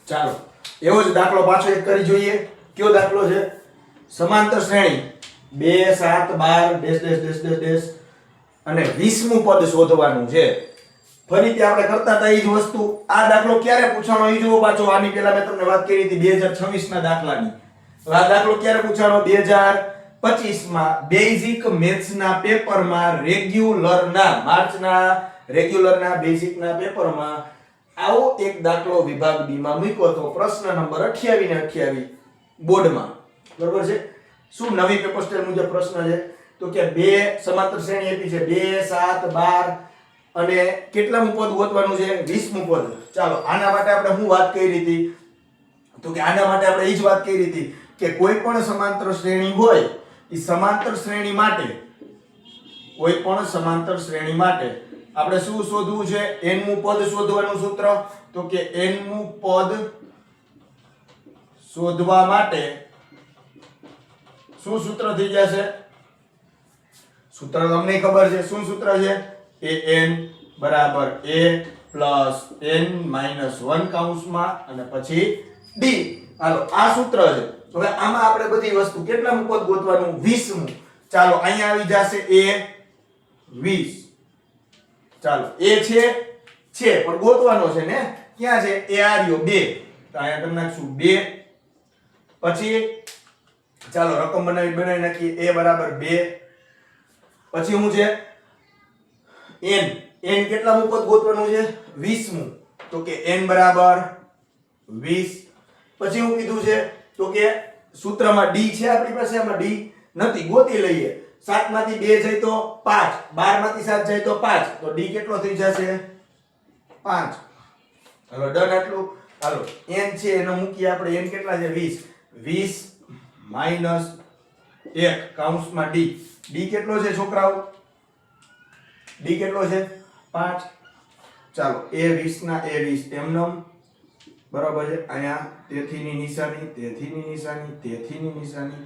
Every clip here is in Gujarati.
ચાલો એવો જ દાખલો પાછો એક કરી જોઈએ. કયો દાખલો છે? સમાંતર શ્રેણી 2 7 12 dash dash dash dash dash અને 20મું પદ શોધવાનું છે. ફરીથી આપણે કરતા હતા એ જ વસ્તુ. આ દાખલો ક્યારે પૂછાણો એ જુઓ પાછો. આની પહેલા મેં તમને વાત કરી હતી 2026 ના દાખલાની. આ દાખલો ક્યારે પૂછાણો? 2025 માં બેઝિક મેથ્સ ના પેપરમાં રેગ્યુલરના માર્ચના રેગ્યુલરના બેઝિક ના પેપરમાં આવો એક દાખલો વિભાગ બી માં મૂક્યો હતો. પ્રશ્ન નંબર 28 ને 28 બોર્ડમાં. બરોબર છે? શું નવી પેપર સ્ટાઇલ મુજબ પ્રશ્ન છે? તો કે બે સમાંતર શ્રેણી આપી છે 2 7 12 અને કેટલામું પદ ગોતવાનું છે? 20મું પદ. ચાલો આના માટે આપણે શું વાત કરી હતી? તો કે આના માટે આપણે એ જ વાત કરી હતી કે કોઈ પણ સમાંતર શ્રેણી હોય એ સમાંતર શ્રેણી માટે કોઈ પણ સમાંતર શ્રેણી માટે આપણે શું શોધવું છે? n મું પદ શોધવાનું સૂત્ર. તો કે n મું પદ શોધવા માટે શું સૂત્ર થઈ જશે? સૂત્ર તમને ખબર છે. શું સૂત્ર છે? an બરાબર a પ્લસ n માઈનસ 1 કૌંસમાં અને પછી d. હાલો આ સૂત્ર છે. હવે આમાં આપણે બધી વસ્તુ કેટલામું પદ ગોતવાનું? 20મું. ચાલો અહીંયા આવી જશે a 20. ચાલો એ છે પણ ગોતવાનો છે ને. ક્યાં છે? એ આ રહ્યો 2. તો અહીંયા કરી નાખશું 2. પછી ચાલો રકમ બનાવી નાખીએ. a બરાબર 2. પછી શું છે? n કેટલામું પદ ગોતવાનું છે? 20મું. તો કે n બરાબર 20. પછી હું કીધું છે? તો કે સૂત્રમાં d છે આપણી પાસે. આમાં d નથી, ગોતી લઈએ. 7 માંથી 2 જાય તો 5, 12 માંથી 7 જાય તો 5, તો d કેટલો થઈ જશે? 5. હાલો ડન આટલું. હાલો n છે એનો મૂકીએ આપણે. n કેટલા છે? 20. 20 માઈનસ 1 કૌંસમાં d. d કેટલો છે છોકરાઓ? d કેટલો છે? 5. ચાલો a20 ના a20 એમનેમ બરાબર છે. અહીંયા તેથીની નિશાની, તેથીની નિશાની, તેથીની નિશાની.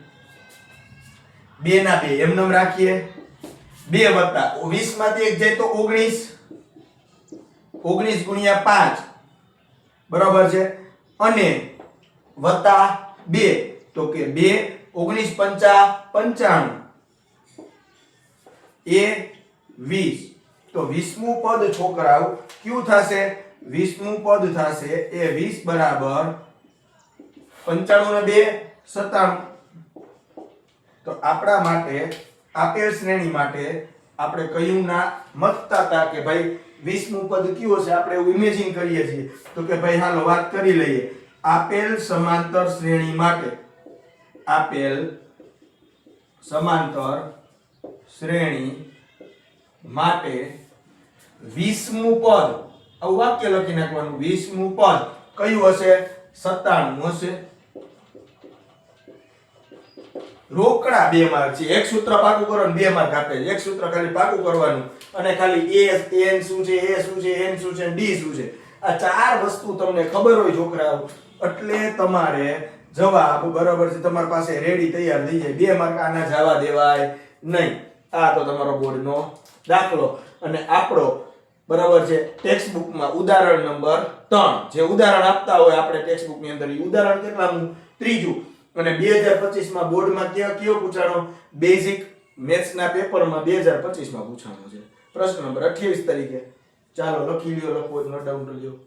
2 ના 2 એમનેમ રાખીએ. 2 વત્તા 20 માંથી 1 જાય તો 19. 19 ગુણ્યા 5 બરાબર છે. અને વત્તા 2 તો કે 2 19 પંચા 95 એ 20. તો 20મું પદ છોકરાઓ કયું થશે? 20મું પદ થશે એ 20 બરાબર 95 ને 2 97. તો આપણા માટે આપેલ શ્રેણી માટે આપણે કયું ના મતતા હતા કે ભાઈ 20મું પદ કયું હશે? આપણે એવું ઇમેજિન કરીએ છીએ. તો કે ભાઈ હાલો વાત કરી લઈએ. આપેલ સમાંતર શ્રેણી માટે આપેલ સમાંતર શ્રેણી માટે 20મું પદ આવું વાક્ય લખી નાખવાનું. 20મું પદ કયું હશે? 97 હશે. રોકડા 2 માર્ક છે. એક સૂત્ર પાકું કરો ને 2 માર્ક આપે છે. એક સૂત્ર ખાલી પાકું કરવાનું અને ખાલી n શું છે, a શું છે, n શું છે, d શું છે. આ 4 વસ્તુ તમને ખબર હોય છોકરાઓ એટલે તમારે જવાબ બરાબર છે તમારી પાસે રેડી તૈયાર થઈ જાય. 2 માર્ક આના જવા દેવાય નહીં. આ તો તમારો બોર્ડનો દાખલો. અને આપણો બરાબર છે ટેક્સ્ટ બુકમાં ઉદાહરણ નંબર 3 જે ઉદાહરણ આપતા હોય આપણે ટેક્સ્ટ બુકની અંદર એ ઉદાહરણ કેટલામું? 3જું. અને 2025 માં બોર્ડમાં કયો પૂછાણો? બેઝિક મેથ્સ ના પેપરમાં 2025 માં પૂછાણો છે. પ્રશ્ન નંબર 28 તરીકે. ચાલો લખી લ્યો, લખો નોટ ડાઉન કરી લ્યો.